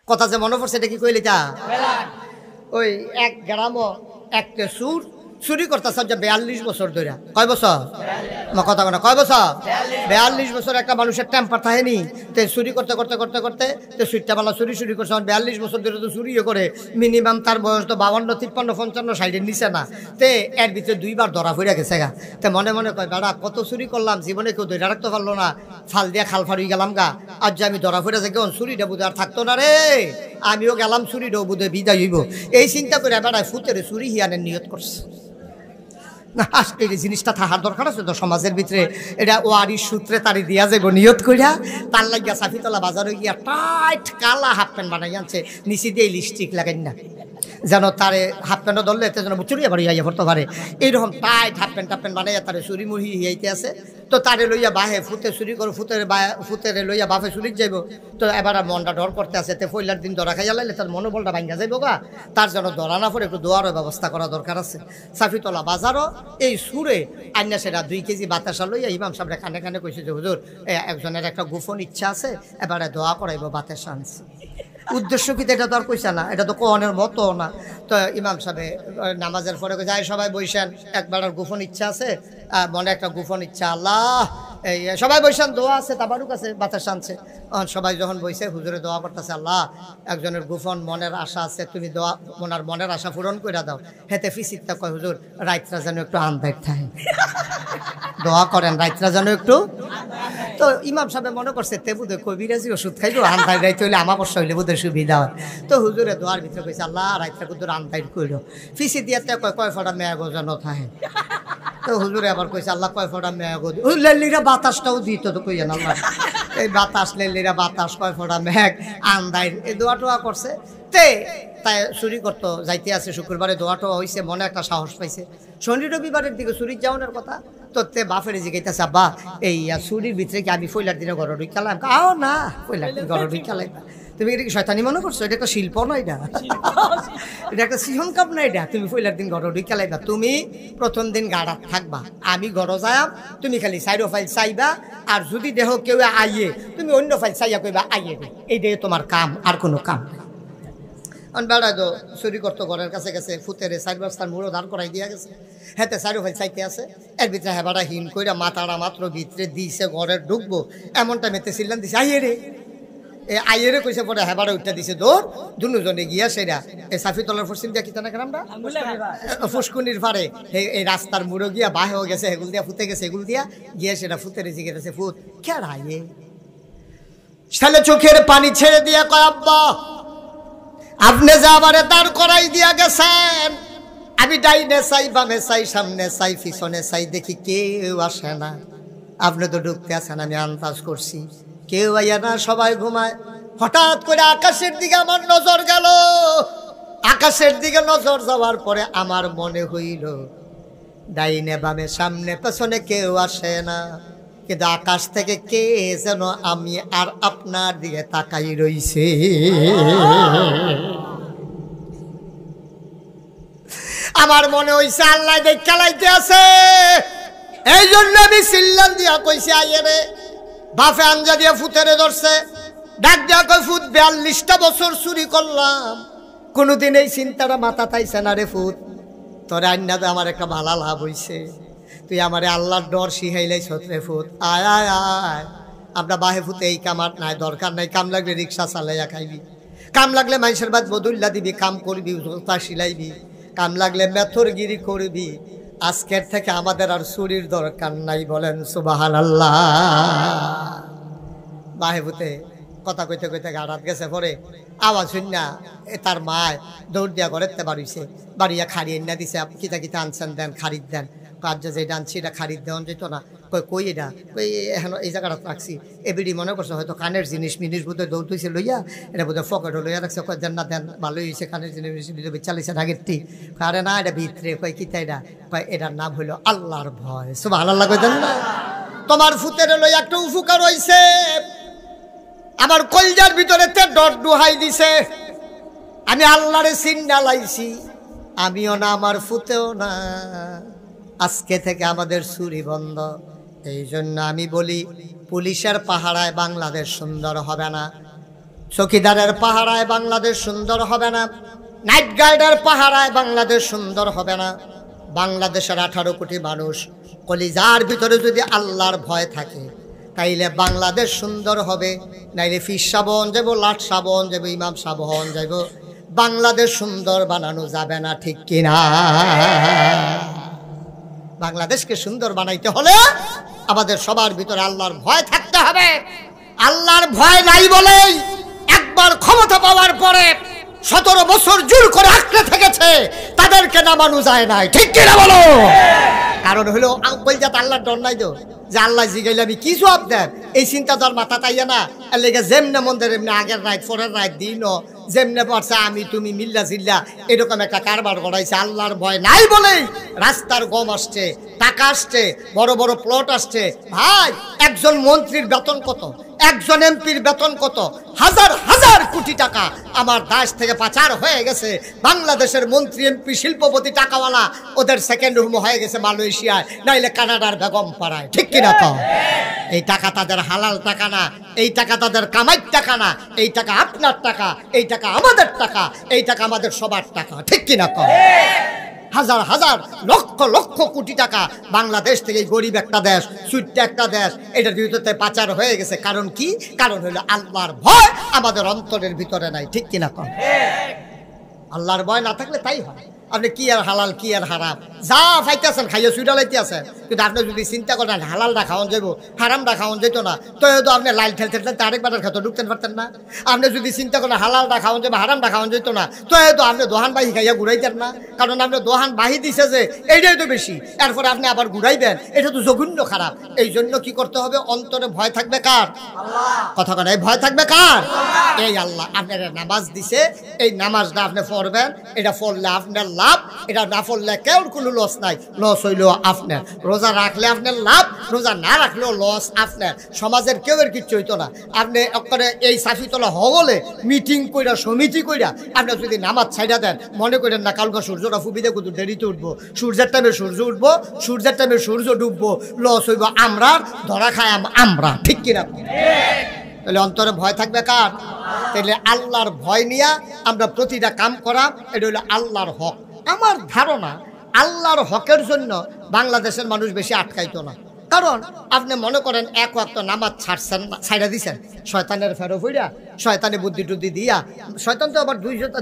কথা যে মনে পড়ছে এটা কি কইলি তা ওই এক গ্রামও একটা চুরি করতেছে 42 বছর ধরে। কয় বছর? কথা বলে কয় বছর? 42 বছর একটা মানুষের টেম্পার থাকেনি। তো চুরি করতে করতে করতে করতে তো সুইটটা বালা চুরি করছে। 42 বছর ধরে তো চুরিও করে। মিনিমাম তার বয়স তো 52, 53, 55, 60-এর নিচে না। তে এর ভিতরে 2বার ধরা পড়ে গেছে গা। তো মনে মনে কয় বেড়া কত চুরি করলাম, জীবনে কেউ ধরে রাখতে পারলো না, ফাল দিয়া খাল ফাড়ি গেলাম গা। আজ যে আমি ধরা পড়ে যাই চুরিটা বুধে আর থাকতো না রে, আমিও গেলাম চুরিটাও বুধে বিদায় হইব। এই চিন্তা করে বেড়ায় ফুতের চুরি হিয়ানের নিয়ত করছে। না এই জিনিসটা থাকার দরকার আছে তো সমাজের ভিতরে। এটা ওয়ারির সূত্রে তারি দিয়া যাইব নিয়ত করিয়া। তার লাগিয়া সাফিতলা বাজারে গিয়া টাইট কালা হাফ প্যান্ট বানাই আনছে, নিচে দিয়ে লিপস্টিক লাগাই না যেন তারে হাফ প্যান্টও ধরলে এতে যেন চুরিয়া বাড়ি আইয়া পড়তে পারে। এইরকম টাইট হাফ প্যান্ট বানাইয়া তারে চুরি মুড়ি হিয়াইতে আছে। তো তারে লইয়া বাহে ফুতে চুরি করে ফুতেরে লইয়া বাফে চুরি যাইব। তো এবার মনটা ডর করতে আছে। তে পয়লার দিন ধরা খাইয়া লাইলে তার মনোবলটা ভাঙ্গা যাইব গা। তার জন্য ধরা না পড়ে একটু দোয়ারও ব্যবস্থা করা দরকার আছে। সাফিতলা বাজারও এই সুরে আইনা সেটা 2 কেজি বাতাসা লইয়া ইমাম সাহেবরা কানে কানে কইছে যে হুজুর একজনের একটা গোপন ইচ্ছা আছে, এবারে দোয়া করাইব বাতাসা আনছে। উদ্দেশ্য কি এটা তো আর কইছে না, এটা তো কোরআনের মতো না। তো ইমাম সাহেব নামাজের পরে যায় সবাই বইসেন, একবার গোপন ইচ্ছা আছে, মনে একটা গোপন ইচ্ছা, আল্লাহ এই সবাই বইসেন, দোয়া আছে, তাবারুক আছে, বাতাস আনছে। সবাই যখন বইছে হুজুরে দোয়া করতেছে, আল্লাহ একজনের গোপন মনের আশা আছে, তুমি দোয়া ওনার মনের আশা পূরণ করে দাও। হেতে ফিসিকটা কয় হুজুর রাইতরা যেন একটু আন্দাজ থাকে, দোয়া করেন রাইতরা যেন একটু। তো ইমাম সাহেব মনে করছে তে বুধে কবিরাজি ওষুধ খাইলো, আন্দাজ রাইতে হইলে আমার বর্ষা হইলে বুধের সুবিধা হয়। তো হুজুরে দোয়ার ভিতরে কইছে আল্লাহ রাইতরা কুদুর আন্দাজ কইলো। ফিসি দিয়ে কয় ফোটা মেয়া গজন থাকে। তো হুজুরে আবার কইছে আল্লাহ কয় ফোটা মেয়া গদি, ওই লেলিরা বাতাসটাও দিত তো কইয়া আল্লাহ, এই বাতাস লেলিরা বাতাস কয় ফোটা মেঘ আন্দাজ, এই দোয়া টোয়া করছে। তে তাই চুরি করতো যাইতে আছে, শুক্রবারে দোয়া টোয়া হয়েছে, মনে একটা সাহস পাইছে। শনি রবিবারের দিকে চুরির যাওয়ানোর কথা। তো তে বাফের জিগাইতেছে আব্বা এই চুরির ভিতরে কি আমি পয়লার দিনে ঘর ঢুকালাম? আও না, পয়লার দিন ঘর ঢুকালাই। তুমি এটা কি শয়তানি মনে করছো? এটা একটা শিল্প নয়, এটা একটা সিহন কাপ না। এটা তুমি পয়লার দিন ঘর ঢুকালাইবা। তুমি প্রথম দিন গাড়া থাকবা, আমি ঘর যাইম, তুমি খালি সাইডো ফাইল চাইবা। আর যদি দেহ কেউ আইয়ে তুমি অন্য ফাইল চাইয়া কইবা আইয়ে দে, এই দিয়ে তোমার কাম, আর কোনো কাম নাই। বেড়াই তো চুরি করতো ঘরের কাছে গেছে, ফুতেরে 4 বস্তার মুড়ো দাঁড় করাই দিয়া গেছে। হেতে 4 ফাইল চাইতে আছে, এর ভিতরে হেবাটা হিন কইরা মাথাটা মাত্র ভিতরে দিছে, ঘরে ঢুকবো এমন টাইমেতে চিল্লান দিছে আইয়ে রে। আইয়েরে কইছে পরে হেবারে উঠতে দিছে দৌড়। দুজনে গিয়া সেরা এই সাফিতলার ফসিল দিয়া কিতা না গ্রামটা ফুসকুনির পারে এই রাস্তার মুড়ো গিয়া বাহেও গেছে, এগুল দিয়া ফুতে গেছে, এগুল দিয়া গিয়া সেটা ফুতেরে জিগে গেছে, ফুত খেড়াইয়ে তাহলে চোখের পানি ছেড়ে দিয়া কয় আব্বা আপনি যা আমারে দাঁড় করাই দিয়া গেছেন, আমি ডাইনে চাই বামে চাই সামনে চাই পিছনে চাই, দেখি কেউ আসে না। আপনি তো ঢুকতে আসেন, আমি আন্দাজ করছি কেউ আইয়া না, সবাই ঘুমায়। হঠাৎ করে আকাশের দিকে আমার নজর গেল। আকাশের দিকে নজর যাওয়ার পরে আমার মনে হইল ডাইনে বামে সামনে পেছনে কেউ আসে না, কিন্তু আকাশ থেকে কে যেন আমি আর আপনার দিকে তাকাই রইছে। আমার মনে হইছে আল্লাহ দেখ খেলাইতে আছে, এই জন্য আমি চিল্লান দিয়া কইছি আইয়ে রে। বাফে আঞ্জা দিয়া ফুতেরে ধরছে, ডাক দিয়া কই ফুত 42টা বছর চুরি করলাম, কোনোদিন এই চিন্তাটা মাথা তাইছে না রে ফুত। তোর আন্নাতে আমার একটা ভালো লাভ হইছে, তুই আমারে আল্লাহর ডর শিখাইলাই ছত্রে ফুত। আয় আয় আয়, আমরা বাহে ফুতে এই কামার নাই, দরকার নাই। কাম লাগলে রিক্সা চালাইয়া খাইবি, কাম লাগলে মানুষের বাদ বদুল্লা দিবি, কাম করবি, জোতা সিলাইবি, কাম লাগলে মেথরগিরি করবি। আজকের থেকে আমাদের আর চুরির দরকার নাই, বলেন সুবহানাল্লাহ। বাহে ফুতে কথা কইতে কইতে গাড়াত গেছে, পরে আওয়াজ শুন না তার মায় দৌড় দিয়া ঘরেতে বাড়িছে, বাড়িয়া খাড়িয়ে না দিছে, কিতা কিতা আনছেন দেন, খারিদ দেন। কাজ যে আনছি এটা খারিদ দেওয়া যেত না। কই এটা কই এখন এই জায়গাটা রাখছি, এবিডি মনে করছে হয়তো কানের জিনিস মিনিস বোধহয় দৌড় তুইছে লইয়া, এটা বোধহয় পকেটও লইয়া রাখছে। কয় দেন না দেন, ভালোই হয়েছে, কানের জিনিস চালিয়েছে ঢাকেরটি। আরে না এটা ভিতরে, কয় কিতা এটা, কয় এটার নাম হইলো আল্লাহর ভয়। সুবহানাল্লাহ কই দেন না। তোমার ফুতের লইয়া একটা উপকার হইছে, আমার কলজার ভিতরে তে ডর ডুহাই দিছে। আমি আল্লাহরে চিন্না লাইছি, আমিও না আমার ফুতেও না। আজকে থেকে আমাদের চুরি বন্ধ। এই জন্য আমি বলি পুলিশের পাহারায় বাংলাদেশ সুন্দর হবে না। চৌকিদারের পাহারায় বাংলাদেশ সুন্দর হবে না, নাইট গার্ডের পাহারায় বাংলাদেশ সুন্দর হবে না। বাংলাদেশের 18 কোটি মানুষ কলিজার ভিতরে যদি আল্লাহর ভয় থাকে তাইলে বাংলাদেশ সুন্দর হবে। নাইলে ফির সাবন যাব, লাট সাবন যাব, ইমাম সাবন যাব, বাংলাদেশ সুন্দর বানানো যাবে না, ঠিক কিনা? বাংলাদেশকে সুন্দর বানাইতে হলে আমাদের সবার ভিতরে আল্লাহর ভয় থাকতে হবে। আল্লাহর ভয় নাই বলেই একবার ক্ষমতা পাওয়ার পরে 17 বছর জোর করে আঁকড়ে থেকেছে, তাদেরকে নামানো যায় নাই, ঠিক কিনা বলো? কারণ হলো বলজাত আল্লাহর ডর নাই তো, যে আল্লাহ জিগাইলে আমি কি জবাব দেন, এই চিন্তা তোর মাথা তাইয়া না। এর লেগে যেমনে মন্দির এমনি আগের রাত পরের রাত দিনও যেমনে পড়ছে আমি তুমি মিল্লা জিল্লা এরকম একটা কারবার করাইছে। আল্লাহর ভয় নাই বলেই রাস্তার গম আসছে, টাকা আসছে, বড় বড় প্লট আসছে। ভাই একজন মন্ত্রীর বেতন কত, একজন এমপির বেতন কত? হাজার হাজার কোটি টাকা আমার দেশ থেকে পাচার হয়ে গেছে। বাংলাদেশের মন্ত্রী এমপি শিল্পপতি টাকাওয়ালা, ওদের সেকেন্ড হোম হয়ে গেছে মালয়েশিয়ায়, নাইলে কানাডার বেগম পাড়ায়, ঠিক কিনা? তো এই টাকা তাদের হালাল টাকা না, এই টাকা তাদের কামাইর টাকা না, এই টাকা আপনার টাকা, এই টাকা আমাদের টাকা, এই টাকা আমাদের সবার টাকা, ঠিক কিনা? তো হাজার হাজার লক্ষ লক্ষ কোটি টাকা বাংলাদেশ থেকে গরিব একটা দেশ, ছোট্ট একটা দেশ, এটার ভিতরে পাচার হয়ে গেছে। কারণ কি? কারণ হলো আল্লাহর ভয় আমাদের অন্তরের ভিতরে নাই, ঠিক কিনা? কম আল্লাহর ভয় না থাকলে তাই হয়। আপনি কি আর হালাল কি আর হারাম যা ফাইতেছেন খাইয়া সুইটা লাইতে আছেন, কিন্তু আপনি যদি চিন্তা করেন হালালটা খাওয়ান যাবো, হারামটা খাওয়ান যেত না, তো আপনি লাইল ঠেলতে ঠেলতে আরেকবার খেতে ঢুকতে পারতেন না। আপনি যদি চিন্তা করেন হালালটা খাওয়ান যাবো, হারামটা খাওয়ান যেত না, তো আপনি দোহান বাহি খাইয়া ঘুরাইতেন না। কারণ আপনি দোহান বাহি দিছে যে এইটাই তো বেশি, এরপরে আপনি আবার ঘুরাইবেন, এটা তো জঘন্য খারাপ। এই জন্য কি করতে হবে? অন্তরে ভয় থাকবে কার? কথা কথা ভয় থাকবে কার? এই আল্লাহ আপনার নামাজ দিছে, এই নামাজটা আপনি পড়বেন, এটা পড়লে আপনার লাভ, এটা না পড়লে কেউ কোনো লস নাই, লস হইলেও আপনার। রোজা রাখলে আপনার লাভ, রোজা না রাখলেও লস আপনার। সমাজের কেউ এর কিচ্ছু হইতো না। আপনি করে এই সাফিতলা হগলে মিটিং কইরা সমিতি কইরা আপনি যদি নামাজ ছাইড়া দেন, মনে করেন না কালকে সূর্যটা ফুবিতে কত দেরিতে উঠবো, সূর্যের টাইমে সূর্য উঠবো, সূর্যের টাইমে সূর্য ডুববো, লস হইব আমরা, ধরা খায় আমরা, ঠিক কিনা? তাহলে অন্তরে ভয় থাকবে কার? তাহলে আল্লাহর ভয় নিয়ে আমরা প্রতিটা কাম করা, এটা হলো আল্লাহর হক। আমার ধারণা আল্লাহর হকের জন্য বাংলাদেশের মানুষ বেশি আটকাইতো না। কারণ আপনি মনে করেন এক ওয়াক্ত নামাজ ছাইড়া দিছেন, শয়তানের ফেরো ফইরা, শয়তানে বুদ্ধি টুদ্ধি দিয়া। শয়তান তো আবার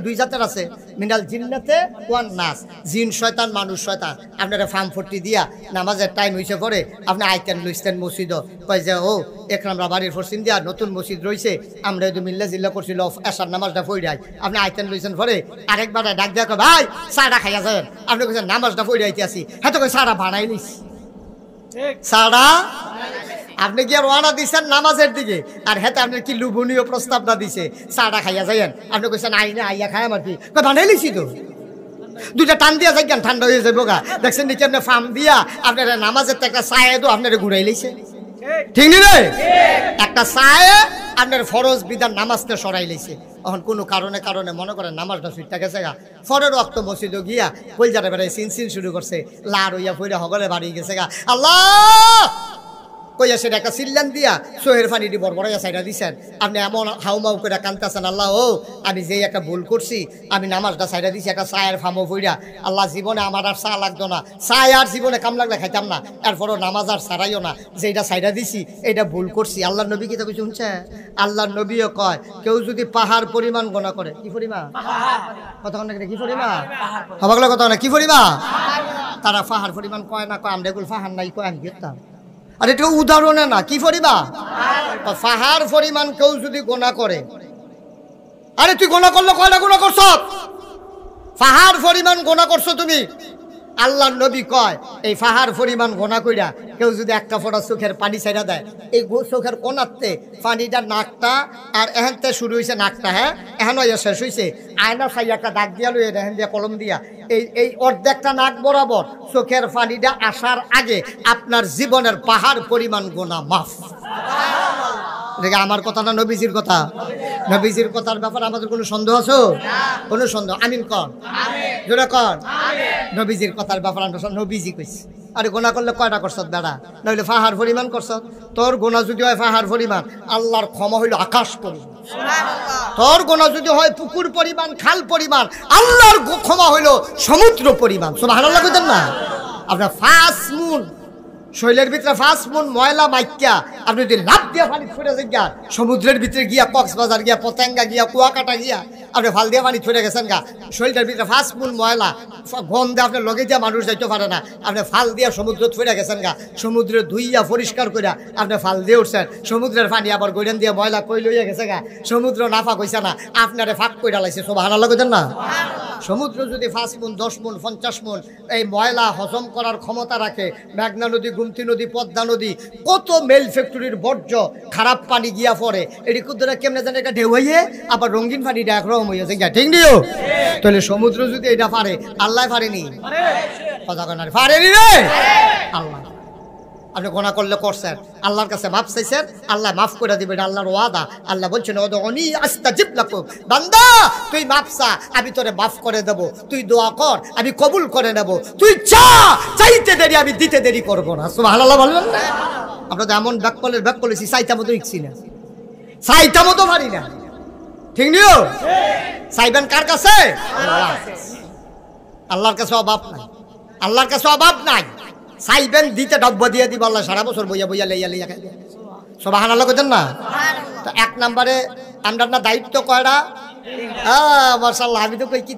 দুই জাতের আছে, মিনাল জিন্নাতে ওয়ান নাস, জিন শয়তান মানুষ শয়তান। আপনারা ফার্ম ফটি দিয়া নামাজের টাইম হয়েছে পরে আপনি আইতেন লইছেন মসজিদ, কয় যে ও একরামরা বাড়ির ফরসিন দিয়া নতুন মসজিদ রয়েছে, আমরা যদি মিল্লা জিল্লা করছিল এসার নামাজটা ফইরাই, আপনি আইতেন লইছেন পরে আরেকবার ডাক দিয়া কয় ভাই চাটা খাইয়া যাবেন, আপনি কইছেন নামাজটা ফইরাইতে আসি, হ্যাঁ তো কই চাটা বানাই নিস সারা। আপনি কি আর ওয়ানা দিচ্ছেন নামাজের দিকে, আর হেতে আপনার কি লুভনীয় প্রস্তাবটা দিছে চাটা খাইয়া যাইয়েন, আপনি কইছেন আই না আইয়া খাই আমার কি বানাই লিছি তো, দুইটা টান দিয়া যাই ঠান্ডা হয়ে যাবো গা। দেখছেন নিচে আপনি ফার্ম দিয়া আপনার নামাজের তো একটা চায়ে তো আপনার ঘুরাই লিছে, ঠিক নি রে? একটা চায়ে আপনার ফরজ বিধান নামাজটা সরাই লিছে। এখন কোনো কারণে কারণে মনে করেন নামাজটা সুইটটা গেছে গা, ফরের রক্ত মসজিদে গিয়া কই যাতে বেড়াই সিন শুরু করছে, লার হইয়া ফইরা হগলে বাড়ি গেছে গা, আল্লাহ কইয়া সেটা একটা সিল্লান দিয়া সোহের পানি দিয়ে বড়বড়াইয়া সাইডা দিছেন। আপনি এমন হাউমাউ করে কান্তাছেন, আল্লাহ ও আমি যেই একটা ভুল করছি, আমি নামাজটা সাইডা দিছি একটা চায়ের ফামো ফইরা, আল্লাহ জীবনে আমার আর চা লাগতো না, চায় আর জীবনে কাম লাগলে খাইতাম না, এরপরও নামাজ আর ছাড়াইও না, যেটা সাইডা দিছি এটা ভুল করছি। আল্লাহর নবী কি তো কিছু শুনছে? আল্লাহর নবীও কয় কেউ যদি পাহাড় পরিমাণ গোনা করে, কি পরিমাণ কথা না কি পরিমাণ হবাগলে কথা না কি পরিমাণ, তারা পাহাড় পরিমাণ কয় না, কয় আমরা এগুলো পাহাড় নাই, কয় আমি দেখতাম। আর এটা উদাহরণে না, কি পরিমাণ পাহাড় পরিমাণ কেউ যদি গোনা করে, আরে তুই গোনা করলে কয়টা গোনা করছ? পাহাড় পরিমাণ গোনা করছো তুমি। আল্লাহর নবী কয় এই পাহাড় পরিমাণ গোনা কইরা কেউ যদি একটা ফোঁটা চোখের পানি ছাইড়া দেয়, এই চোখের কোনাতে পানিটা নাকটা আর এহেনতে শুরু হয়েছে নাকটা, হ্যাঁ এখন শেষ হয়েছে, আয়না খাই একটা দাগ দিয়া লই এহেন দিয়া কলম দিয়া এই অর্ধেকটা নাক বরাবর চোখের পানিটা আসার আগে আপনার জীবনের পাহাড় পরিমাণ গোনা মাফ। দেখে আমার কথা না নবীজির কথা? নবীজির কথার ব্যাপারে আমাদের কোনো সন্দেহ আছে? কোনো সন্দেহ? আমিন কর, জোরে কর। নবীজির কথার ব্যাপারে আমরা নবীজি কইছি। আরে গোনা করলে কয়টা করছত বেড়া, নইলে ফাহার পরিমাণ করছত। তোর গোনা যদি হয় ফাহার পরিমাণ, আল্লাহর ক্ষমা হইল আকাশ পরিমাণ। তোর গোনা যদি হয় পুকুর পরিমাণ, খাল পরিমাণ, আল্লাহর ক্ষমা হইল সমুদ্র পরিমাণ। সুবহানাল্লাহ কইতেন না? আপনার 5 মুন শৈলের ভিতরে 5 মুন ময়লা মাইক্যা আপনি যদি লাভ দিয়া পানি ছুড়ে যান, সমুদ্রের ভিতরে গিয়া কক্সবাজার গিয়া, পতেঙ্গা গিয়া, কুয়াকাটা গিয়া আপনি ফাল দিয়ে পানি ছুড়ে গেছেন গা, শৈলটার ভিতরে 5 মুন ময়লা গন্ধে আপনার লগে দিয়া মানুষ যাইতে পারে না, আপনি ফাল দিয়া সমুদ্র ছুড়ে গেছেন গা, সমুদ্রে ধুইয়া পরিষ্কার করিয়া আপনি ফাল দিয়ে উঠছেন, সমুদ্রের পানি আবার গৈরান দিয়া ময়লা কই লইয়া গেছে গা, সমুদ্র নাফা কইছে না, আপনারে ফাঁক কইরা লাইছে। সুবহানাল্লাহ কইতেন না? সমুদ্র যদি 5 মুন, 10 মুন, 50 মুন এই ময়লা হজম করার ক্ষমতা রাখে, মেঘনা নদী, গুমতি নদী, পদ্মা নদী, কত মেল ফ্যাক্টরির বর্জ্য খারাপ পানি গিয়া পড়ে, এটি কুদ্দুরা কেমনে জানে এটা ঢেউ হইয়ে আবার রঙিন পানিটা একরকম হইয়াছে গিয়া, ঠিক নিও? তাহলে সমুদ্র যদি এটা পারে, আল্লাহ পারেনি? কথা কয় না পারেনি রে? আল্লাহ। আপনি গোনা করলে করছেন, আল্লাহর কাছে মাফ চাইছেন, আল্লাহ মাফ করে দিবেন, আল্লাহর ওয়াদা। আল্লাহ বলছেন উদউনি আস্তাজিব লাকুম, বান্দা তুই মাফ চা, আমি তোরে মাফ করে দেব, তুই দোয়া কর, আমি কবুল করে নেব, তুই চা, চাইতে দেরি আমি দিতে দেরি করব না। সুবহানাল্লাহ বলবেন না? আমরা তো এমন ব্যাক করেছি, চাইতা মতো ইচ্ছি না, চাইতা মতো পারি না, ঠিক নিও? চাইবেন কার কাছে? আল্লাহর কাছে অভাব নাই, আল্লাহর কাছে অভাব নাই। চাইবেন দিতে ডব্ব দিয়ে দিব, আল্লাহ সারা বছর বইয়া বইয়া লইয়া লইয়া খাইবে। সুবহানাল্লাহ কইতেন না? তো 1 নম্বরে আমরা না দায়িত্ব কয়টা? মাশাআল্লাহ, আমি তো কই কি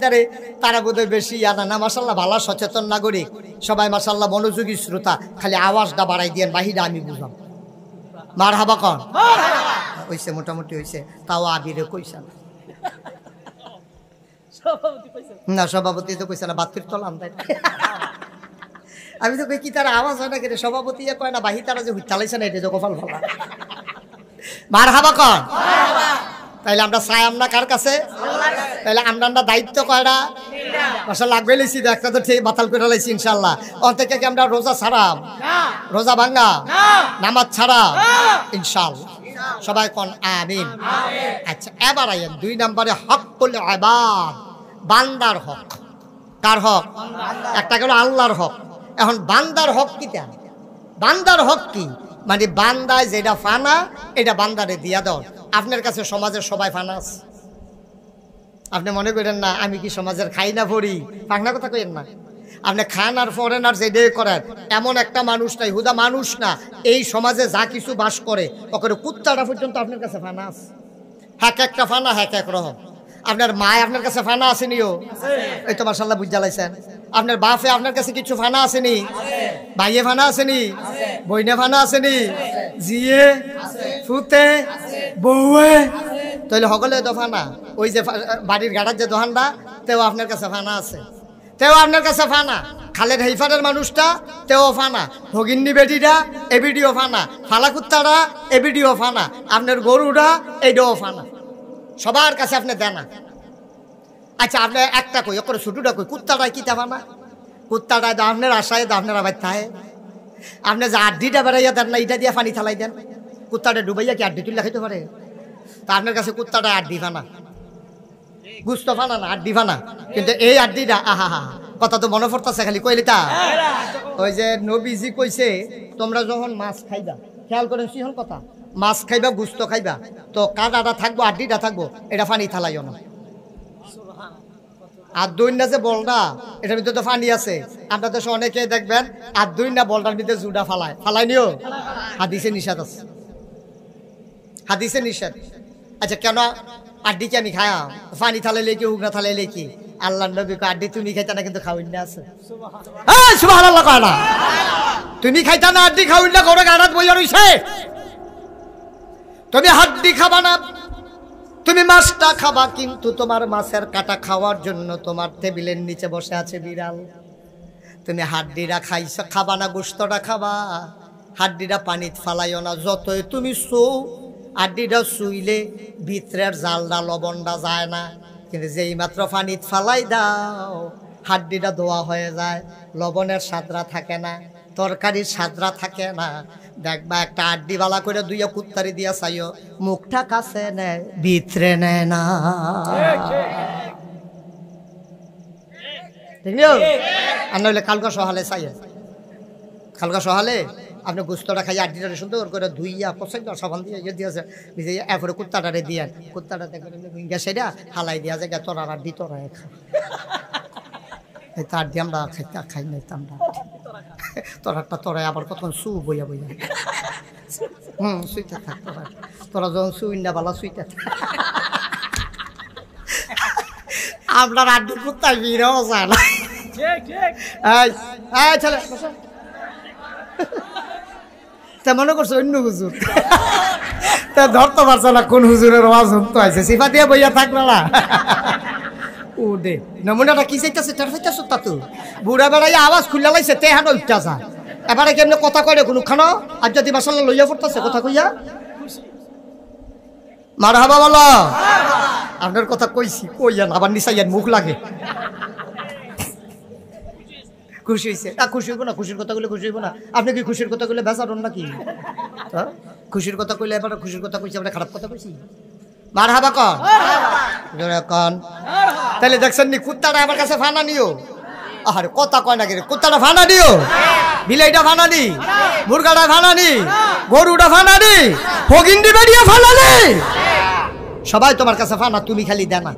তারা বোধহয় বেশি জানা না। মাশাআল্লাহ, ভালো সচেতন নাগরিক সবাই, মাশাআল্লাহ মনোযোগী শ্রোতা, খালি আওয়াজটা বাড়াই দিয়েন, বাহিরে আমি বুঝলাম। মারহাবা কন? হইছে, মোটামুটি হইছে, তাও আবিরে কইছে না। না, সভাপতি তো কইছে না, বাতির তলাম তাই। আমি তো কই কি তার আওয়াজ হয় না কেন? সভাপতি কয় না, বাহি তারা যে চালাইছে না, এটা যে কপাল ভালো। মারহাবা কন? তাইলে আমরা চাই আমরা কার কাছে? তাইলে আমরা দায়িত্ব কয়টা? মাশাআল্লাহ লাগবে লাইছি, একটা তো ঠিক বাতাল করে লাইছি ইনশাআল্লাহ। ওর থেকে কি আমরা রোজা ছাড়াম? রোজা ভাঙ্গা? নামাজ ছাড়া? ইনশাআল্লাহ। সবাই কোন আমিন। আচ্ছা, এবার আইয়েন 2 নম্বরে হকুল ইবাদ, বান্দার হক। কার হক? একটা গেল আল্লাহর হক। এখন বান্দার হক কিটা? বান্দার হক কি? মানে বান্দায় যেটা ফানা, এটা বান্দারে দিয়া দাও। আপনার কাছে সমাজের সবাই ফানা আছে, আপনি মনে করেন না আমি কি সমাজের খাই না পড়ি, পাখনা কথা কইেন না। আপনি খান আর পড়েন আর যেটাই করেন, এমন একটা মানুষ নাই, হুদা মানুষ না, এই সমাজে যা কিছু বাস করে ওকে কুত্তাটা পর্যন্ত আপনার কাছে ফানা আছে। হ্যাক একটা ফানা, হ্যাক এক রকম। আপনার মায় আপনার কাছে ফানা আসেনিও? এই তো মাশাআল্লাহ বুঝা লাইছেন। আপনার বাপে আপনার কাছে কিছু ফানা আসেনি? ভাইয়ে ফানা আসেনি? বইনে ফানা আসেনি? জিয়ে, ফুতে, বউয়ে, তাহলে সকলে তো ফানা। ওই যে বাড়ির গাড়ার যে দোকানটা, তেও আপনার কাছে ফানা আছে, তেও আপনার কাছে ফানা। খালের হেইফারের মানুষটা, তেও ফানা। ভগিন্নি বেটিটা, এ ভিডিও ফানা। ফালা কুত্তাটা, এ ভিডিও ফানা। আপনার গরুটা, এইটাও ফানা। সবার কাছে আপনি দেনা। আচ্ছা, আপনি একটা কই, ওপরে ছোটটা কই, কুত্তাটাই কিতা ফানা? কুত্তাটাই তো আপনার আশায়, আপনার আবার থায়। আপনি যে আড্ডিটা বেড়াইয়া দেন না, এটা দিয়ে পানি থালাই দেন, কুত্তাটা ডুবাইয়া কি আড্ডি তুলে খাইতে পারে? তা আপনার কাছে কুত্তাটা আড্ডি ফানা, গুস্ত ফানা না, আড্ডি ফানা। কিন্তু এই আড্ডিটা, আহা হা, কথা তো মনে পড়তেছে খালি কইলি তা। ওই যে নবীজি কইছে, তোমরা যখন মাছ খাইবা, খেয়াল করেন সিহন কথা, মাছ খাইবা, গুস্ত খাইবা, তো কাদাটা থাকবো, আড্ডিটা থাকবো, এটা পানি থালাইও না। আর 2 না যে বলটা, এটার ভিতরে তো পানি আছে। আপনার দেশে অনেকে দেখবেন আর 2 না বলটার ভিতরে জুডা ফালাই নিও, হাদিসে নিষেধ আছে, হাদিসে নিষেধ। আচ্ছা, কেন আড্ডি কি আমি খায়া? পানি থালাইলে কি, উগনা থালাইলে কি? আল্লাহ নবী কয় আড্ডি তুমি খাইতা না, কিন্তু খাওয়াই না আছে। সুবহানাল্লাহ কয় না? তুমি খাইতা না, আড্ডি খাওয়াই না, ঘরে গাড়াত বইয়া রইছে। তুমি হাড্ডি খাবা না, তুমি মাছটা খাবা, কিন্তু তোমার মাছের কাটা খাওয়ার জন্য তোমার টেবিলের নিচে বসে আছে বিড়াল। তুমি হাড্ডিটা খাইছ, খাবা না, গোস্তটা খাবা। হাড্ডিটা পানিত ফালাইও না, যতই তুমি হাড্ডিটা শুইলে ভিতরের জালটা, লবণটা যায় না। কিন্তু যেই মাত্র পানিত ফালাই দাও, হাড্ডিটা ধোয়া হয়ে যায়, লবণের স্বাদরা থাকে না, তরকারির স্বাদরা থাকে না। দেখবা একটা আড্ডি বালা করে দুইয়া কুত্তারি দিয়া চাইও, মুখটা কাছে নেয়, ভিতরে নেয় না। ঠিক না? আর নইলে কালকে সকালে চাইয়ে খালকা সহালে আপনি গুস্তটা খাই আড্ডিটারে সুন্দর করে ধুইয়া পছন্দ সাবান দিয়ে ইয়ে দিয়েছে নিজে এরপরে কুত্তাটারে দিয়েন কুত্তাটা দেখবেন ভিঙ্গা সেটা হালাই দিয়া যায় তোরা আড্ডি তোরা খা তার দিয়ে আমরা খাই নিতাম না তোরাটা তোরাই আবার কতক্ষণ সু বইয়া বইয়া সুইটা থাক তোরা যখন সুই না বালা সুইটা থাক আপনার আড্ডি কুত্তায় বিড়াও যায় না ছেলে তা মনে করছো অন্য হুজুর তা ধরতে পারছো না কোন হুজুরের আওয়াজ হতো আছে সিফা দিয়ে বইয়া থাকবে না ও দে নমুনাটা কি চাইতেছে তার চাইতেছ তা তো বুড়া বেড়াই আওয়াজ খুললা লাইছে তে হানো উঠতে যা এবারে কেমনে কথা কয় কোনো খানো আর যদি মাসাল্লাহ লইয়া পড়তেছে কথা কইয়া মারহাবা বলো আপনার কথা কইছি কইয়া আবার নিচাইয়ার মুখ লাগে খুশি হয়েছে খুশি হইব না খুশির কথা কইলে খুশি হইব না আপনি কি খুশির কথা কইলে বেচারন নাকি খুশির কথা কইলে এবার খুশির কথা কইছি আমরা খারাপ কথা কইছি মারহাবা কন তাহলে দেখছেন নি কুত্তাটা আমার কাছে ফানা নিও আরে কথা কয় না কুত্তাটা ফানা দিও বিলাইটা ফানা নি মুরগাটা ফানা নি গরুটা ফানা নি ফগিন্ডি বেরিয়ে ফানা নি সবাই তোমার কাছে ফানা তুমি খালি দেনা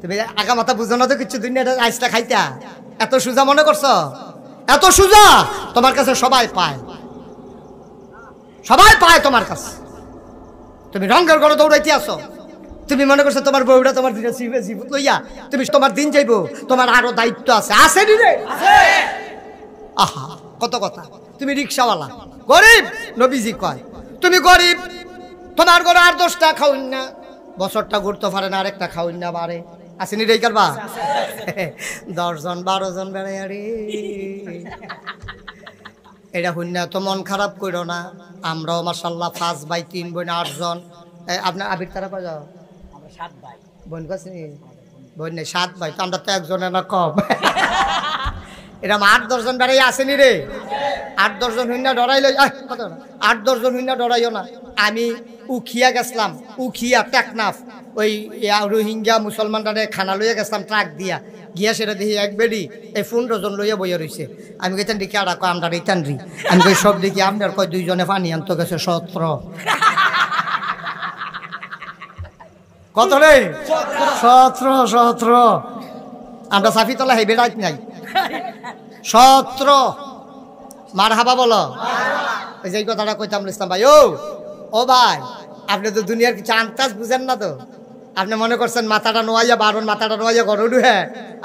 তুমি আগা মাথা বুঝো না তো কিছু দুনিয়াটা আইসটা খাইতা এত সুজা মনে করছো এত সুজা তোমার কাছে সবাই পায় তোমার কাছে তুমি রঙের ঘরে দৌড়াইতে আসো তুমি মনে করছো তোমার বউটা তোমার দিনে জীবন লইয়া তুমি তোমার দিন যাইবো তোমার আরো দায়িত্ব আছে রে আহা কত কথা তুমি রিক্সাওয়ালা গরিব নবীজি কয় তুমি গরিব তোমার ঘরে আর 10টা খাওয়াই না বছরটা ঘুরতে পারে না আরেকটা খাওয়াই না বারে আসেনি রে করবা 10 জন 12 জন বেড়াই আরে এটা হইন না তো মন খারাপ করো না আমরাও মাশাআল্লাহ 5 ভাই 3 বোন 8 জন আপনার আবির তারা কয় যাও আমরা 7 ভাই বোন কাছে বোন নেই 7 ভাই তো আমরা তো একজনের না কম এরকম 8-10 জন বেড়াই আসেনি রে 8-10 জন হইন না ডরাইলো 8-10 জন হইন না ডরাইও না আমি উখিয়া গেছিলাম উখিয়া টেকনাফ ওই রোহিঙ্গা মুসলমানরা খানা লইয়া গেছিলাম ট্রাক দিয়া গিয়া সেটা দেখি এক বেডি এই 15 জন লইয়া বইয়া রয়েছে আমি কইতাম দেখি আর আমরা রিটার্নরি আমি কই সব দেখি আপনার কয় 2 জনে পানি আনতে গেছে 17 কত রে 17 আমরা সাফিতলা হেবে রাত নাই 17 মারহাবা বলো ওই যে কথাটা কইতাম ইসলাম ভাই ও ভাই আপনি তো দুনিয়ার কিছু আন্তাজ বুঝেন না তো আপনি মনে করছেন মাথাটা নোয়াইয়া বারণ মাথাটা নোয়াইয়া ঘর উঠে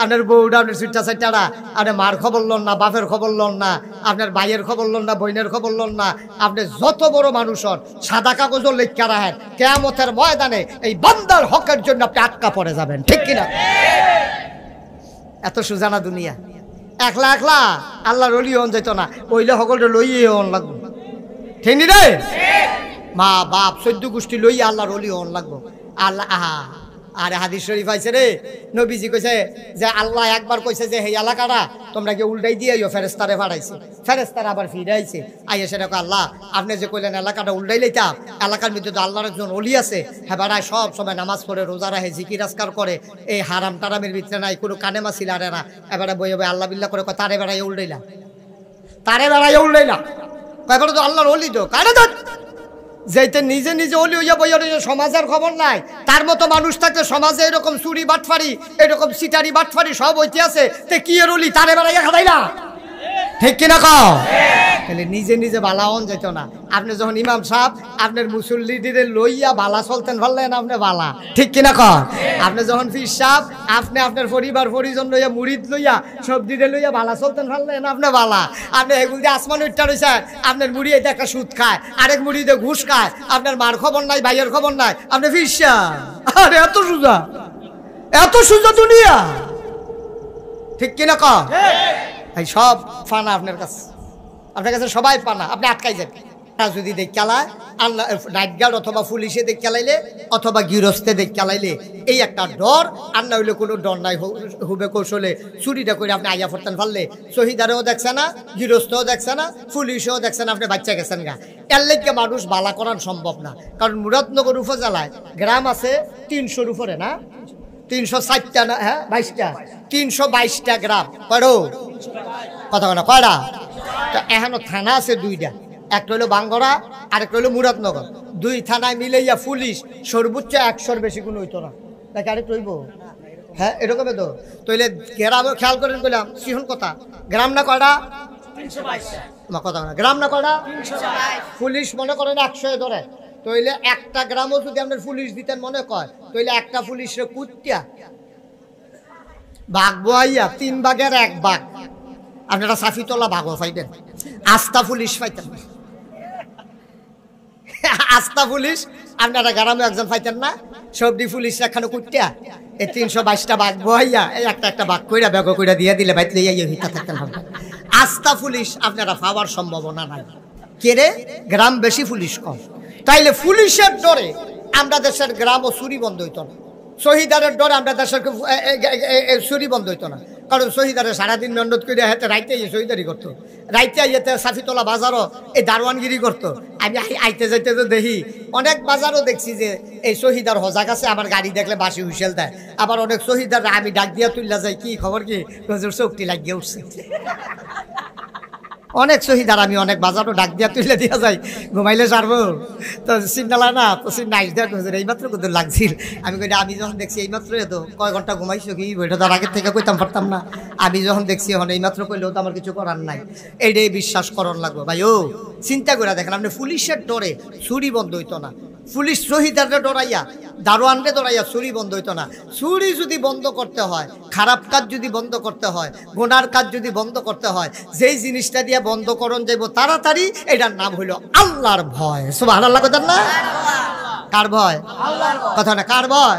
আপনার বউটা আপনার সুইটা সাইটারা আপনি মার খবর লন না বাপের খবর লন না আপনার ভাইয়ের খবর লন না বোনের খবর লন না আপনি যত বড় মানুষ হন সাদা কাগজও লেখা রাখেন কিয়ামতের ময়দানে এই বান্দার হকের জন্য আপনি আটকা পড়ে যাবেন ঠিক কিনা এত সুজানা দুনিয়া একলা একলা আল্লাহর ওলি হন যেত না ওইলে সকলটা লইয়ে হন লাগবো ঠিক নি রে মা বাপ 14 গোষ্ঠী লইয়া আল্লাহর ওলি হন লাগবো আল্লাহ আহা আরে হাদিস শরীফ আইছে রে নবীজি কইছে যে আল্লাহ একবার কইছে যে এই এলাকাটা তোমরা কি উল্টাই দিয়েও ফেরেশতারে পাঠাইছে ফেরেশতারা আবার ফিরে আইছে আইয়া সেটা কয় আল্লাহ আপনি যে কইলেন এলাকাটা উল্টাই লইতা এলাকার মধ্যে তো আল্লাহর একজন ওলি আছে হ্যাঁ বাড়ায় সব সময় নামাজ পড়ে রোজা রাখে জিকির আজকার করে এই হারাম টারামের ভিতরে নাই কোনো কানে মাছিল আরে না এবারে বইয়ে বই আল্লাহ বিল্লাহ করে কয় তারে বেড়াই উল্টাইলা কয় তো আল্লাহর ওলি তো কারে তো যেতে নিজে নিজে অলি হইয়া বইয়া রয়েছে সমাজের খবর নাই তার মতো মানুষ থাকলে সমাজে এরকম চুরি বাটফারি এরকম সিটারি বাটফারি সব হইতে আছে তে কি এর অলি তারে বেড়াইয়া খাদাই না ঠিক কিনা কও তাহলে নিজে নিজে বালা হন যেত না আপনি যখন ইমাম সাহেব আপনার মুসল্লিদের লইয়া বালা চলতেন ভাললেন আপনি বালা ঠিক কিনা কও আপনি যখন পীর সাহেব আপনি আপনার পরিবার পরিজন লইয়া মুরিদ লইয়া সবজিদের লইয়া বালা চলতেন ভাললেন আপনি বালা আপনি এগুলো দিয়ে আসমান উঠটা রয়েছে আপনার মুড়ি এটা একটা সুদ খায় আরেক মুড়িতে ঘুষ খায় আপনার মার খবর নাই ভাইয়ের খবর নাই আপনি পীর সাহেব আরে এত সুজা দুনিয়া ঠিক কিনা কও এই সব ফানা আপনার কাছে সবাই পানা আপনি আটকাই যাবেন যদি দেখ চালায় আল্লাহ নাইট গার্ড অথবা পুলিশে দেখ চালাইলে অথবা গৃহস্থে দেখ চালাইলে এই একটা ডর আর না হইলে কোনো ডর নাই হুবে কৌশলে চুরিটা করে আপনি আইয়া পড়তেন পারলে শহীদারেও দেখছে না গৃহস্থও দেখছে না পুলিশেও দেখছে না আপনি বাচ্চা গেছেন গা এর লেগে মানুষ বালা করার সম্ভব না কারণ মুরাদনগর উপজেলায় গ্রাম আছে 300-র উপরে না 360টা না হ্যাঁ 22টা 322টা গ্রাম কয়টা কথা না কয়টা তো এখনো থানা আছে দুইটা, একটা হলো বাঙ্গরা আরেকটা হলো মুরাদনগর। দুই থানায় মিলাইয়া পুলিশ সর্বোচ্চ 100-র বেশি কোনো হইতো না। তাকে আরেকটু হইব? হ্যাঁ এরকম তো। তাইলে গ্রামে খেয়াল করেন বললাম সিহন কথা, গ্রাম না কয়টা? 322 কথা না, গ্রাম না কয়টা? 322। পুলিশ মনে করেন 100 ধরে, তাইলে একটা গ্রামও যদি আপনার পুলিশ দিতেন মনে কয়, তাইলে একটা পুলিশের কুত্তিয়া বাঘ বইয়া 3 ভাগের 1 ভাগ আপনারা সাফিতলা ভাগও পাইবেন, আস্থা পুলিশ পাইতেন না। আস্থা পুলিশ আপনারা গ্রামে একজন পাইতেন না, সবদি পুলিশ এখানে কুত্তিয়া এই 322টা বাঘ বইয়া এই একটা বাঘ কইরা ব্যাগ কইরা দিয়ে দিলে বাইতে হিতা থাকতেন হবে। আস্থা পুলিশ আপনারা পাওয়ার সম্ভাবনা নাই। কেরে? গ্রাম বেশি পুলিশ কম। তাইলে পুলিশের ডরে আমরা দেশের গ্রামও চুরি বন্ধ হইতো না, শহীদারের ডরে আমরা দেশের চুরি বন্ধ হইতো না। কারণ শহীদারে সারাদিন মেহনত করে হাতে রাইতে শহীদারি করতো, রাইতে আইতে সাফিতলা বাজারও এই দারোয়ানগিরি করতো। আমি আইতে যাইতে তো দেখি অনেক বাজারও দেখছি যে এই শহীদার হজাক আছে, আমার গাড়ি দেখলে বাসি হুইসেল দেয়। আবার অনেক শহীদার আমি ডাক দিয়া তুললা যাই, কি খবর কি চোখটি লাগিয়ে উঠছে। অনেক শহীদার আমি অনেক বাজারও ডাক দিয়া তুলে দিয়া যাই, ঘুমাইলে সারবো তো সিগনালা না তো নাইস দেখ এইমাত্র কত লাগছিল। আমি কই আমি যখন দেখছি এইমাত্র তো কয় ঘন্টা ঘুমাইছো কি বইটা তার আগের থেকে কইতাম পারতাম না। আমি যখন দেখছি এখন এইমাত্র কইলেও তো আমার কিছু করার নাই, এইটাই বিশ্বাস করার লাগবো ভাই। ও চিন্তা করে দেখেন আপনি পুলিশের ডরে চুরি বন্ধ হইতো না, পুলিশ শহীদারে ডরাইয়া দারোয়ানরে ডরাইয়া চুরি বন্ধ হইতো না। চুরি যদি বন্ধ করতে হয়, খারাপ কাজ যদি বন্ধ করতে হয়, গুনার কাজ যদি বন্ধ করতে হয়, যেই জিনিসটা দিয়ে বন্ধ করণ যাইব তাড়াতাড়ি, এটার নাম হইল আল্লাহর ভয়। সুবহানাল্লাহ কইতেন না? কার ভয়? কথা না, কার ভয়?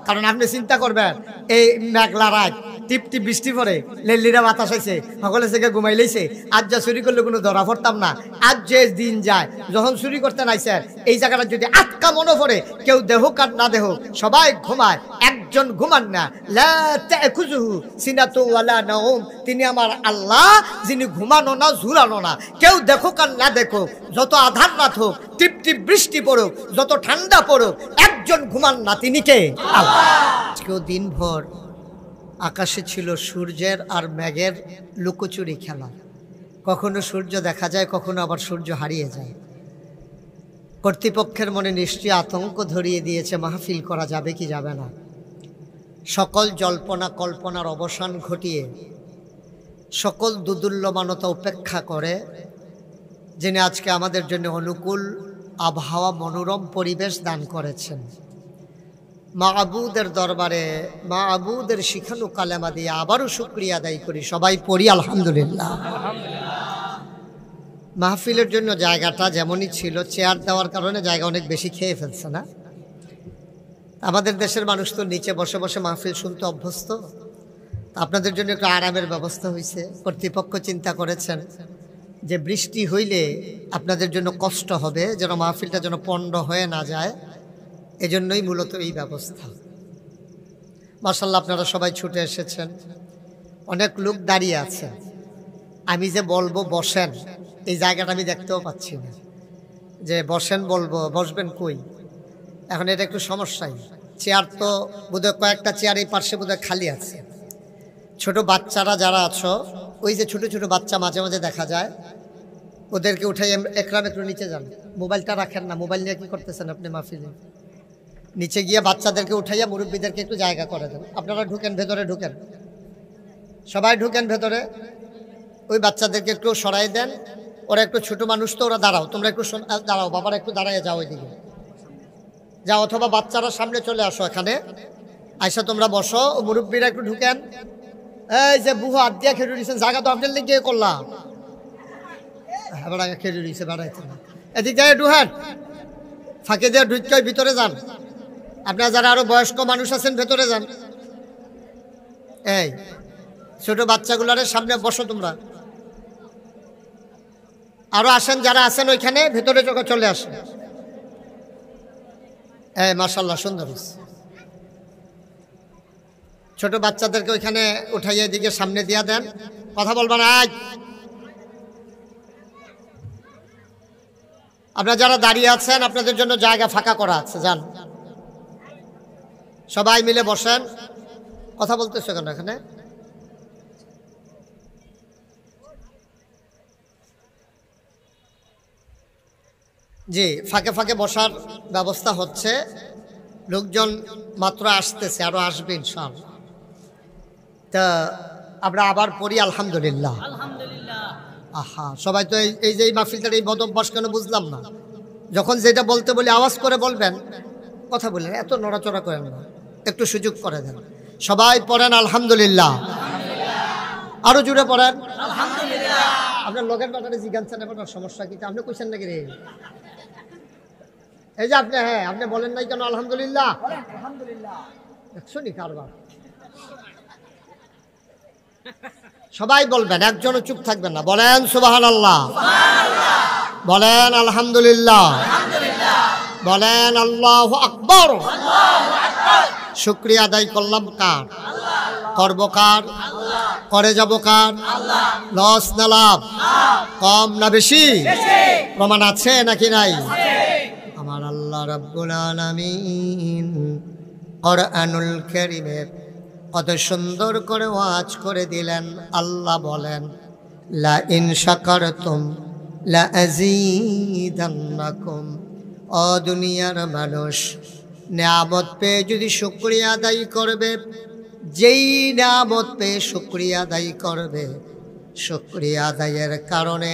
কারণ আপনি চিন্তা করবেন এই মেঘলা রাত টিপ টিপ বৃষ্টি পড়ে, লেল্লিরা বাতাস হয়েছে, সকলে থেকে ঘুমাই লইছে, আজ যা চুরি করলে কোনো ধরা পড়তাম না। আজ যে দিন যায় যখন চুরি করতে নাইছেন এই জায়গাটা যদি আটকা মনে পড়ে, কেউ দেহুক আর না দেহুক সবাই ঘুমায়, একজন ঘুমান না। লা তাখুযুহু সিনাতু ওয়ালা নাওম, তিনি আমার আল্লাহ যিনি ঘুমানো না ঝুলানো না। কেউ দেখুক আর না দেখুক, যত আধার রাত হোক, টিপ টিপ বৃষ্টি পড়ুক, যত ঠান্ডা পড়ুক, একজন ঘুমান না, তিনি কে? আল্লাহ। কেউ দিনভর আকাশে ছিল সূর্যের আর মেঘের লুকোচুরি খেলা, কখনো সূর্য দেখা যায়, কখনো আবার সূর্য হারিয়ে যায়। কর্তৃপক্ষের মনে নিশ্চয়ই আতঙ্ক ধরিয়ে দিয়েছে, মাহফিল করা যাবে কি যাবে না। সকল জল্পনা কল্পনার অবসান ঘটিয়ে, সকল দুদুল্যমানতা উপেক্ষা করে যিনি আজকে আমাদের জন্য অনুকূল আবহাওয়া, মনোরম পরিবেশ দান করেছেন, মাহবুদের দরবারে মাহবুদের শিখানো কালেমা দিয়ে আবারও শুকরিয়া আদায় করি। সবাই পড়ি আলহামদুলিল্লাহ। মাহফিলের জন্য জায়গাটা যেমনই ছিল, চেয়ার দেওয়ার কারণে জায়গা অনেক বেশি খেয়ে ফেলছে না? আমাদের দেশের মানুষ তো নিচে বসে বসে মাহফিল শুনতে অভ্যস্ত, আপনাদের জন্য একটু আরামের ব্যবস্থা হয়েছে। কর্তৃপক্ষ চিন্তা করেছেন যে বৃষ্টি হইলে আপনাদের জন্য কষ্ট হবে, যেন মাহফিলটা যেন পণ্ড হয়ে না যায়, এজন্যই মূলত এই ব্যবস্থা। মাশাআল্লাহ আপনারা সবাই ছুটে এসেছেন, অনেক লোক দাঁড়িয়ে আছে। আমি যে বলবো বসেন, এই জায়গাটা আমি দেখতেও পাচ্ছি না, যে বসেন বলবো, বসবেন কই? এখন এটা একটু সমস্যাই। চেয়ার তো বোধহয় কয়েকটা চেয়ার এই পাশে বোধহয় খালি আছে। ছোট বাচ্চারা যারা আছো, ওই যে ছোট ছোট বাচ্চা মাঝে মাঝে দেখা যায়, ওদেরকে উঠাই। একরাম একটু নিচে যান, মোবাইলটা রাখেন না। মোবাইল নিয়ে কি করতেছেন আপনি মাহফিলে? নিচে গিয়ে বাচ্চাদেরকে উঠাইয়া মুরব্বীদেরকে একটু জায়গা করে দেন। আপনারা ঢুকেন, ভেতরে ঢুকেন, সবাই ঢুকেন ভেতরে। ওই বাচ্চাদেরকে একটু সরাই দেন, ওরা একটু ছোট মানুষ তো, ওরা দাঁড়াও, তোমরা একটু দাঁড়াও, বাবারা একটু দাঁড়াইয়া যাও ওইদিকে যাও, অথবা বাচ্চারা সামনে চলে আসো, এখানে আইসা তোমরা বসো। মুরব্বীরা একটু ঢুকেন। এই যে বুহু হাত দিয়া খেয়ে দিয়েছেন, জায়গা তো আপনার লিগে করলাম, এবার আগে খেয়ে দিয়েছে, বেড়াইতে না। এদিক যায় ঢুকেন, ফাঁকে দিয়ে ঢুকে ভিতরে যান। আপনারা যারা আরো বয়স্ক মানুষ আছেন ভেতরে যান। এই ছোট বাচ্চাগুলার সামনে বসো তোমরা। আরো আসেন, যারা আছেন ওইখানে ভেতরে চলে আসেন। এই মাশাআল্লাহ সুন্দর। ছোট বাচ্চাদেরকে ওইখানে উঠাইয়া দিকে সামনে দিয়া দেন, কথা বলবেন। আজ আপনারা যারা দাঁড়িয়ে আছেন, আপনাদের জন্য জায়গা ফাঁকা করা আছে, যান সবাই মিলে বসেন। কথা বলতেছো কেন এখানে? জি, ফাঁকে ফাঁকে বসার ব্যবস্থা হচ্ছে, লোকজন মাত্র আসতেছে, আরো আসবে ইনশাআল্লাহ। তা আমরা আবার পড়ি আলহামদুলিল্লাহ। আহা, সবাই তো এই যে এই মাহফিলটার এই বদভ্যাস কেন বুঝলাম না। যখন যেটা বলতে বলি আওয়াজ করে বলবেন, কথা বললেন, এত নড়াচড়া করেন না, একটু সুযোগ করে দেন। সবাই পড়েন আলহামদুলিল্লাহ, আরো জুড়ে পড়েন আলহামদুলিল্লাহ। আপনার লগের ব্যাপারে জিজ্ঞাসা নেবেন, সমস্যা কি? আপনি কইছেন নাকি রে? এই যে আপনি, হ্যাঁ আপনি বলেন নাই কেন আলহামদুলিল্লাহ? দেখছো নি কারবার? সবাই বলবেন, একজনও চুপ থাকবেন না। বলেন সুবহানাল্লাহ, বলেন আলহামদুলিল্লাহ, বলেন আল্লাহু আকবার। শুকরিয়া আদায় করলাম কার? করব কার? করে যাব কার? লস না লাভ? কম না বেশি? প্রমাণ আছে নাকি নাই? আমার আল্লাহ রাব্বুল আলামিন কোরআনুল কারীমে কত সুন্দর করে ওয়াজ করে দিলেন। আল্লাহ বলেন, লা ইন শাকারতুম লা আযীদান্নাকুম। ও দুনিয়ার মানুষ, নিয়ামত পেয়ে যদি শুকরিয়া আদায় করবে, যেই নিয়ামত পেয়ে শুকরিয়া আদায় করবে, শুকরিয়া আদায়ের কারণে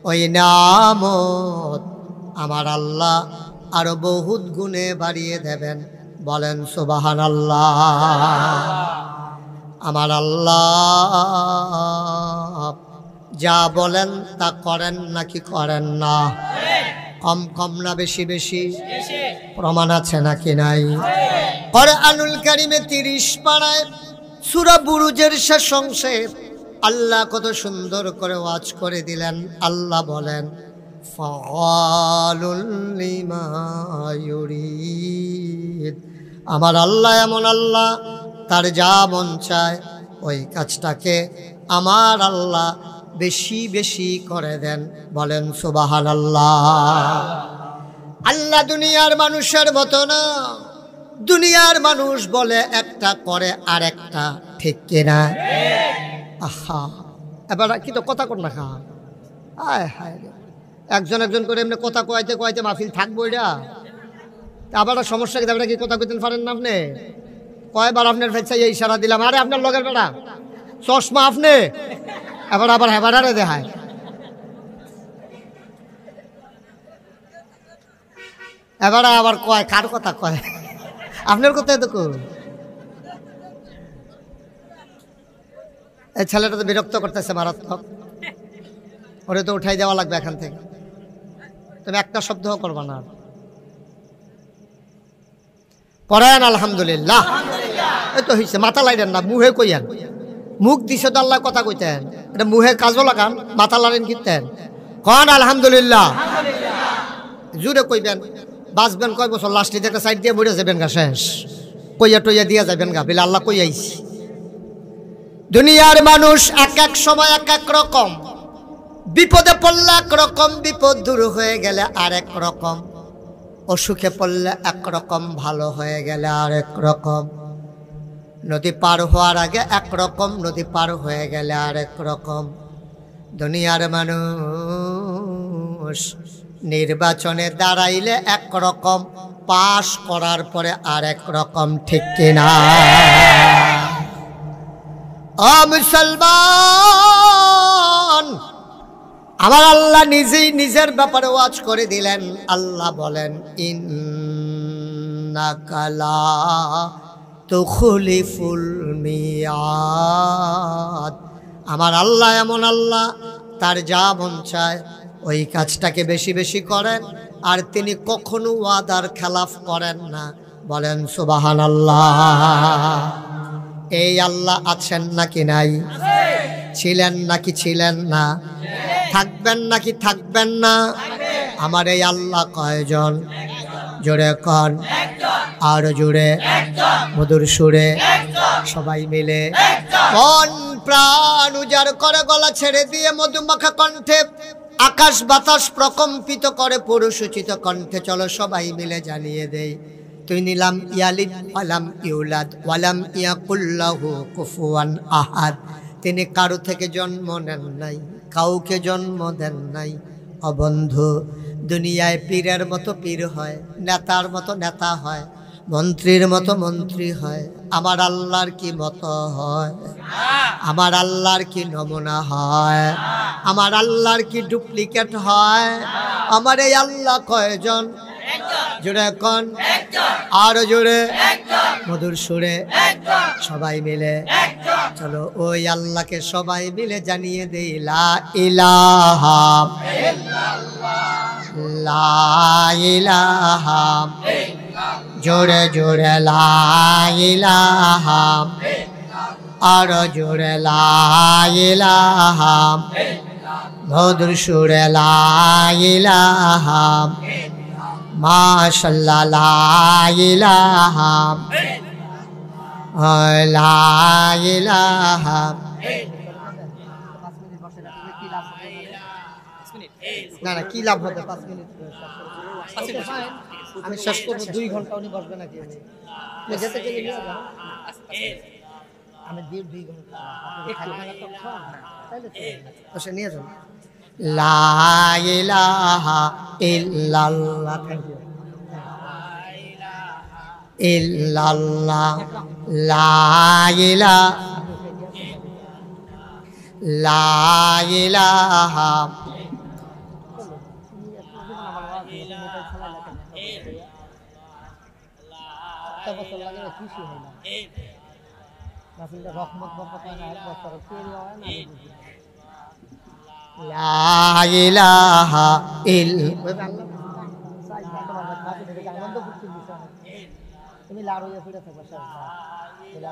ওই নিয়ামত আমার আল্লাহ আরো বহুত গুণে বাড়িয়ে দেবেন। বলেন সুবহানাল্লাহ। আমার আল্লাহ যা বলেন তা করেন নাকি করেন না? কম কম না বেশি বেশি? প্রমাণ আছে নাকি নাই? কোরআনুল কারীমে 30 পারায় সূরা বুরুজের শেষ অংশে আল্লাহ কত সুন্দর করে ওয়াজ করে দিলেন। আল্লাহ বলেন, ফাআলুল লিমা ইউরিদ। আমার আল্লাহ এমন আল্লাহ, তার যা মন চায় ওই কাজটাকে আমার আল্লাহ বেশি বেশি করে দেন। বলেন সুবহানাল্লাহ। আল্লাহ দুনিয়ার মানুষের মতো না। দুনিয়ার মানুষ বলে একটা, করে আর একটা, ঠিক কিনা? আহা, এবার কি তো কথা কর না খা। আয় হায়, একজন একজন করে এমনি কথা কয়াইতে কয়াইতে মাহফিল থাকবো। এটা আবার সমস্যা কি? কি কথা কইতে পারেন না আপনি? কয়বার আপনার ফেলছে এই ইশারা দিলাম, আরে আপনার লগের বেড়া চশমা আপনি, এবার আবার হেবারে দেখায়। এবার আবার কয়, কার কথা কয়? আপনার কথা তো কো। এই ছেলেটা তো বিরক্ত করতেছে মারাত্মক, ওরে তো উঠাই দেওয়া লাগবে এখান থেকে। তুমি একটা শব্দও করবা না। পড়েন আলহামদুলিল্লাহ। এই তো হইছে, মাথা লাইলেন না, মুহে কইয়েন। মুখ দিছে তো আল্লাহ কথা কইতেন, এটা মুহে কাজও লাগান, মাথা লাইলেন কিনতেন। কন আলহামদুলিল্লাহ, জুড়ে কইবেন। বাঁচবেন কয় বছর? লাস্টে একটা সাইড দিয়ে মরে যাবেন গা, শেষ কইয়া টইয়া দিয়া যাবেন গা, বিলে আল্লাহ কই আইছি। দুনিয়ার মানুষ এক এক সময় এক এক রকম, বিপদে পড়লে এক রকম, বিপদ দূর হয়ে গেলে আর এক রকম, অসুখে পড়লে এক রকম, ভালো হয়ে গেলে আর এক রকম, নদী পার হওয়ার আগে এক রকম, নদী পার হয়ে গেলে আর এক রকম। দুনিয়ার মানুষ নির্বাচনে দাঁড়াইলে এক রকম, পাশ করার পরে আর এক রকম, ঠিক কিনা? ও মুসলমান, আমার আল্লাহ নিজেই নিজের ব্যাপারে ওয়াজ করে দিলেন। আল্লাহ বলেন, ইন্নাকা লা তুখলিফুল মিয়াদ। আমার আল্লাহ এমন আল্লাহ, তার যা মন চায় ওই কাজটাকে বেশি বেশি করেন, আর তিনি কখনো ওয়াদার খেলাফ করেন না। বলেন সুবহানাল্লাহ। এই আল্লাহ আছেন নাকি নাই? ছিলেন নাকি ছিলেন না? থাকবেন নাকি থাকবেন না? আমার এই আল্লাহ কয়জন? জোরে কন, আর জোরে, মধুর সুরে, সবাই মিলে মন প্রাণ উজাড় করে গলা ছেড়ে দিয়ে মধুমাখা কণ্ঠে আকাশ বাতাস প্রকম্পিত করে পুরুষোচিত কণ্ঠে চলো সবাই মিলে জানিয়ে দেই, তুই নিলাম ইয়ালিদ ওয়ালাম ইউলাদ ওয়ালাম ইয়াকুল্লাহু কুফুয়ান আহাদ। তিনি কারো থেকে জন্ম নেন নাই, কাউকে জন্ম দেন নাই। অবন্ধু, দুনিয়ায় পীরের মতো পীর হয়, নেতার মতো নেতা হয়, মন্ত্রীর মতো মন্ত্রী হয়। আমার আল্লাহর কি মতো হয়? আমার আল্লাহর কি নমুনা হয়? আমার আল্লাহর কি ডুপ্লিকেট হয়? আমার এই আল্লাহ কয়জন? জোরে কোন? আরো জোরে, মধুর সুরে সবাই মিলে চলো ওই আল্লাহকে সবাই মিলে জানিয়ে দেই লা ইলাহা লা ইলাহা, জোরে জোরে লা ইলাহা, আরো জোরে লা ইলাহা, মধুর সুরে লা ইলাহা, মাশাআল্লাহ লা ইলাহা লা ইলাহা। না না, কি লাভ হবে 5 মিনিট? আমি শেষ করবো, 2 ঘন্টা উনি বসবে নাকি? আমি 2 ঘন্টা বসে নিয়ে যান। লা ইলাহা ইল্লাল্লাহ, থ্যাংক ইউ। ইল্লাল্লাহ লা ইলাহা লা ইলাহা রহমত বরকত হয় না, এক বছর তৈরি হয় না। লা ইলাহা আনন্দ করতে তুমি লাড়ুইয়া ফিরে থাকবে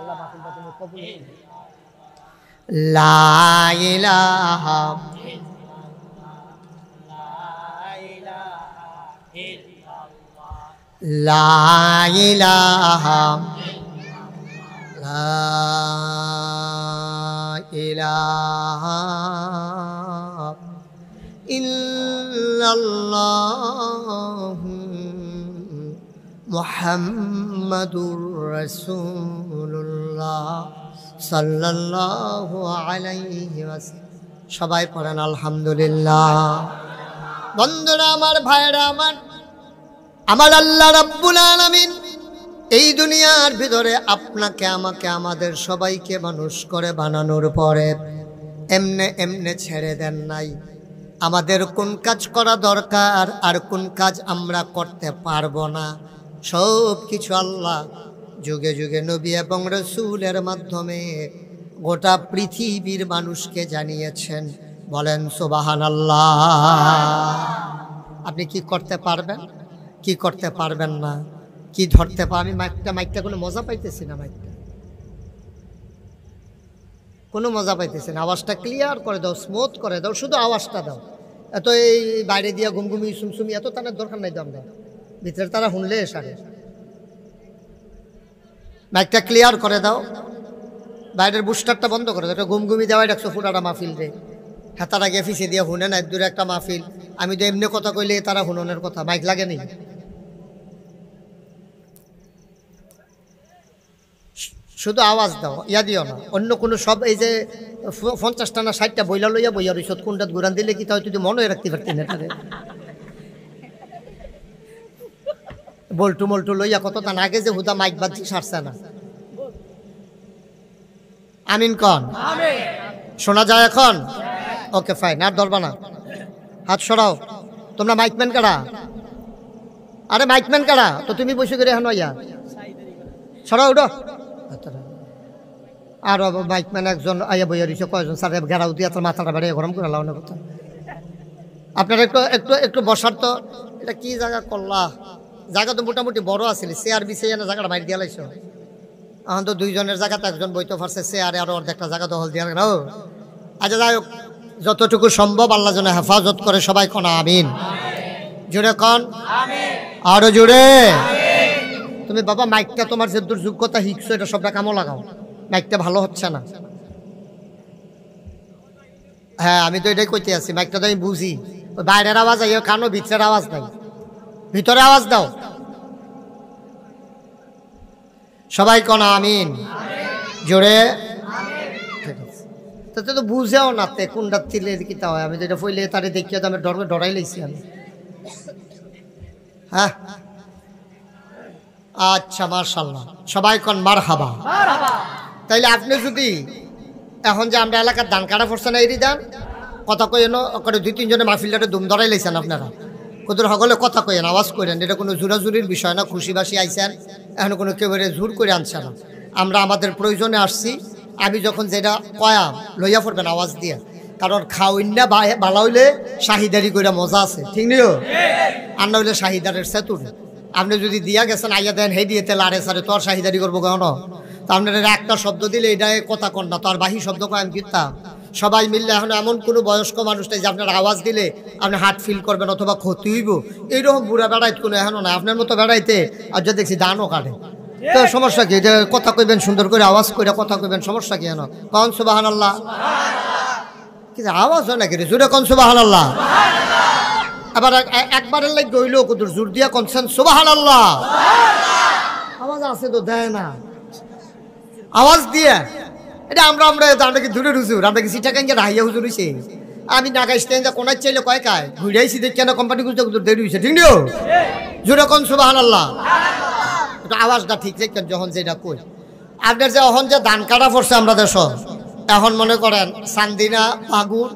আল্লাহ মাহফিলটা তুমি কবুল করবে। লা ইলাহা লা ইলাহা লা ইলাহা ইল্লাল্লাহু মুহাম্মাদুর রাসূলুল্লাহ সাল্লাল্লাহু আলাইহি ওয়াসাল্লাম। সবাই পড়েন আলহামদুলিল্লাহ। বন্ধুরা আমার, ভাইরা আমার, আমার আল্লাহ রাব্বুল আলামিন এই দুনিয়ার ভিতরে আপনাকে আমাকে আমাদের সবাইকে মানুষ করে বানানোর পরে এমনে এমনে ছেড়ে দেন নাই। আমাদের কোন কাজ করা দরকার আর কোন কাজ আমরা করতে পারবো না, সব কিছু আল্লাহ যুগে যুগে নবী এবং রাসূলের মাধ্যমে গোটা পৃথিবীর মানুষকে জানিয়েছেন। বলেন সুবহানাল্লাহ। আপনি কি করতে পারবেন, কি করতে পারবেন না, কি ধরতে পারবেন? মাইকটা কোনো মজা পাইতেছি না, মাইকটা কোনো মজা পাইতেছি না। আওয়াজটা ক্লিয়ার করে দাও, স্মুথ করে দাও, শুধু আওয়াজটা দাও। এত এই বাইরে দিয়া গুমগুমি সুমসুমি এত তার দরকার নাই। আমরা ভিতরে তারা শুনলে সারে। মাইকটা ক্লিয়ার করে দাও, বাইরের বুস্টারটা বন্ধ করে দাও। একটা গুমগুমি দেওয়াই রাখছো ফুটাটা মাহফিল রে। হ্যাঁ, তারা গিয়ে ফিসে দিয়ে শুনে না, দূরে একটা মাহফিল। আমি তো এমনি কথা কইলে তারা শুননের কথা, মাইক লাগে নেই। শুধু আওয়াজ দাও, ইয়া দিও না অন্য কোনো। সব এই যে 50টা না 60টা বইলা লইয়া বইয়া রইছ, কোনটা ঘুরান দিলে কি তাহলে তুই মনে রাখতে পারতি না। তাদের বল্টু মল্টু লইয়া কত তার আগে যে হুদা মাইক বাজছি সারছে না। আমিন কন, শোনা যায় এখন? ওকে ফাইন, আর ধরবা না। হাত সরাও। তোমরা মাইকম্যান কারা? আরে মাইকম্যান কারা? তো তুমি বসে করে এখন ইয়া সরাও, উঠো। আর মাইকম্যান একজন আইয়া বইয়া রয়েছে, কয়জন স্যার ঘেরাও দিয়ে তার মাথাটা বেড়ে গরম করে লাগানোর কথা। আপনারা একটু একটু একটু বসার তো। এটা কি জায়গা করলা? জায়গা তো মোটামুটি বড় আছিল, চেয়ার বিছিয়ে না জায়গাটা মাইর দিয়ে লাইছো। এখন তো 2 জনের জায়গাতে একজন বইতে পারছে, চেয়ারে আরো অর্ধেকটা জায়গা দখল দিয়ে রাখো। আচ্ছা যাই হোক, যতটুকু সম্ভব আল্লাহ যেন হেফাজত করে। সবাই কোন আমিন, জোরে কন আরো জোরে। তুমি বাবা মাইকটা তোমার যে দুর্যোগ্যতা শিখছো এটা সবটা কামও লাগাও, মাইকটা ভালো হচ্ছে না। হ্যাঁ, আমি তো এটাই কইতে আছি, মাইকটা তো আমি বুঝি। ওই বাইরের আওয়াজ আইও কানো, ভিতরের আওয়াজ নাই। ভিতরে আওয়াজ দাও। সবাই কোন আমিন, জোরে। ঠিক আছে, তাতে তো বুঝেও না তে কোনটা তিলে কিতা হয়। আমি তো এটা ফইলে তারে দেখিয়ে তো আমি ডরাই লাইছি। আমি হ্যাঁ আচ্ছা মাশাআল্লাহ সবাই কোন মারহাবা। তাইলে আপনি যদি এখন যে আমরা এলাকার ধান কাটা পড়ছে না এরই দান কথা কইন করে 2-3 জনে মাহফিলটাতে দুম ধরাই লাইছেন আপনারা কদর সকলে কথা কইেন আওয়াজ করেন এটা কোনো জোরাজুরির বিষয় না খুশিবাসী আইছেন এখন কোনো কেউরে জোর করে আনছে না আমরা আমাদের প্রয়োজনে আসছি আমি যখন যেটা কয়াম লইয়া পড়বেন আওয়াজ দিয়ে কারণ খাওয়াইনা ভালো হইলে শাহিদারি করে মজা আছে ঠিক নিও আর না হইলে শাহিদারের সেতুর আপনি যদি দিয়া গেছেন আইয়া দেন হে দিয়ে তেল আরে সারে তো আর শাহিদারি করবো কেন তো আপনার একটা শব্দ দিলে এটা কথা কন না তো আর বাহি শব্দ কয় আমি কিনতাম সবাই মিললে এখন এমন কোনো বয়স্ক মানুষ নেই যে আপনার আওয়াজ দিলে আপনি হার্ট ফিল করবেন অথবা ক্ষতি হইব এইরকম বুড়া বেড়াইতে কোনো এখনও না আপনার মতো বেড়াইতে আর যা দেখছি দানও কাটে তো সমস্যা কি এটা কথা কইবেন সুন্দর করে আওয়াজ করে কথা কইবেন সমস্যা কি এখন কন সুবহানাল্লাহ কিন্তু আওয়াজ হয় নাকি রে জোরে কন সুবহানাল্লাহ আবার একবারের লাগ গইল কদর জোর দিয়া কনছেন সুবহানাল্লাহ আওয়াজ আছে তো দেয় না আওয়াজ দিয়ে এটা আমরা কি দূরে হুজুর আমরা কি সিটা কেন হাইয়া হুজুর হইছে আমি নাগাইছ তেন যা কোনায় চাইলে কয় কায় ঘুরাইছি দেখ কেন কোম্পানি গুলো হুজুর দেরি হইছে ঠিক নিও জোরে কোন সুবহানাল্লাহ এটা আওয়াজটা ঠিক রাখেন যখন যেটা কই আপনার যে এখন যে ধান কাটা পড়ছে আমরা দেশ এখন মনে করেন চান্দিনা পাগুর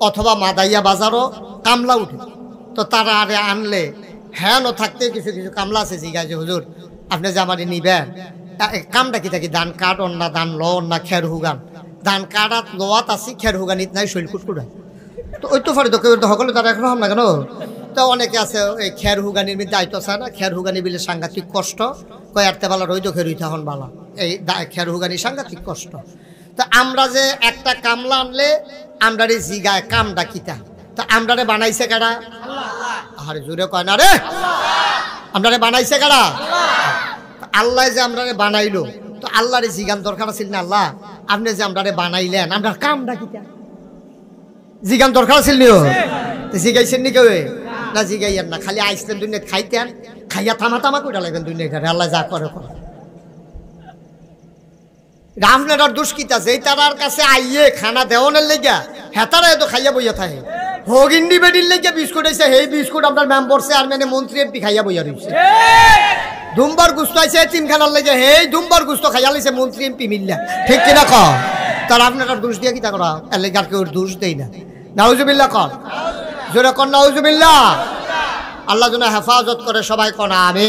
অথবা মাদাইয়া বাজারও কামলা উঠে তো তারা আরে আনলে হ্যাঁ থাকতে কিছু কিছু কামলা আছে জিজ্ঞাসা যে হুজুর আপনি যে আমার নিবেন কামটা কি থাকি ধান কাটন না ধান লন না খের হুগান ধান কাটাত লোয়াত আছি খের হুগানিত নাই শৈল কুটকুড়া তো ওই তো পারে তো কেউ তো সকলে তারা এখন হাম না কেন তো অনেকে আছে এই খের হুগানির মধ্যে আইতো চায় না খের হুগানি বিলে সাংঘাতিক কষ্ট কয় আরতে বালা রইতো খের হইতে এখন বালা এই খের হুগানি সাংঘাতিক কষ্ট তো আমরা যে একটা কামলা আনলে আমরা রে জিগায় কামটা কিতা তো আমরা রে বানাইছে কারা আরে জোরে কয় না রে আমরা রে বানাইছে কারা আল্লাহ যে আমরা বানাইলো তো আল্লাহরে জিগান দরকার আছিল না আল্লাহ আপনি যে আমরা বানাইলেন আমরা কামটা কিতা জিগান দরকার আছিল নিও জিগাইছেন নি কেউ না জিগাইয়েন না খালি আইসলেন দুনিয়াত খাইতেন খাইয়া থামা করে লাগবেন দুনিয়াটা আল্লাহ যা করে করে আপনার দুষ্কিতা যেই তারার কাছে আইয়ে খানা দেওয়ানের লেগা হেতারা এত খাইয়া বইয়া থাকে হগিন্ডি বেডির লেগে বিস্কুট আইছে সেই বিস্কুট আপনার মেম্বার চেয়ারম্যানে মন্ত্রী এমপি খাইয়া বইয়া রয়েছে দুম্বার গুস্ত আইছে তিনখানার লেগে হেই দুম্বার গুস্ত খাইয়া লাইছে মন্ত্রী এমপি মিললা ঠিক কিনা ক তার আপনার দোষ দিয়ে কি তা করা এলাকা কেউ দোষ দেই না নাউজুবিল্লাহ কর জোরে কর নাউজুবিল্লাহ আল্লাহ যেন হেফাজত করে সবাই কনা আমি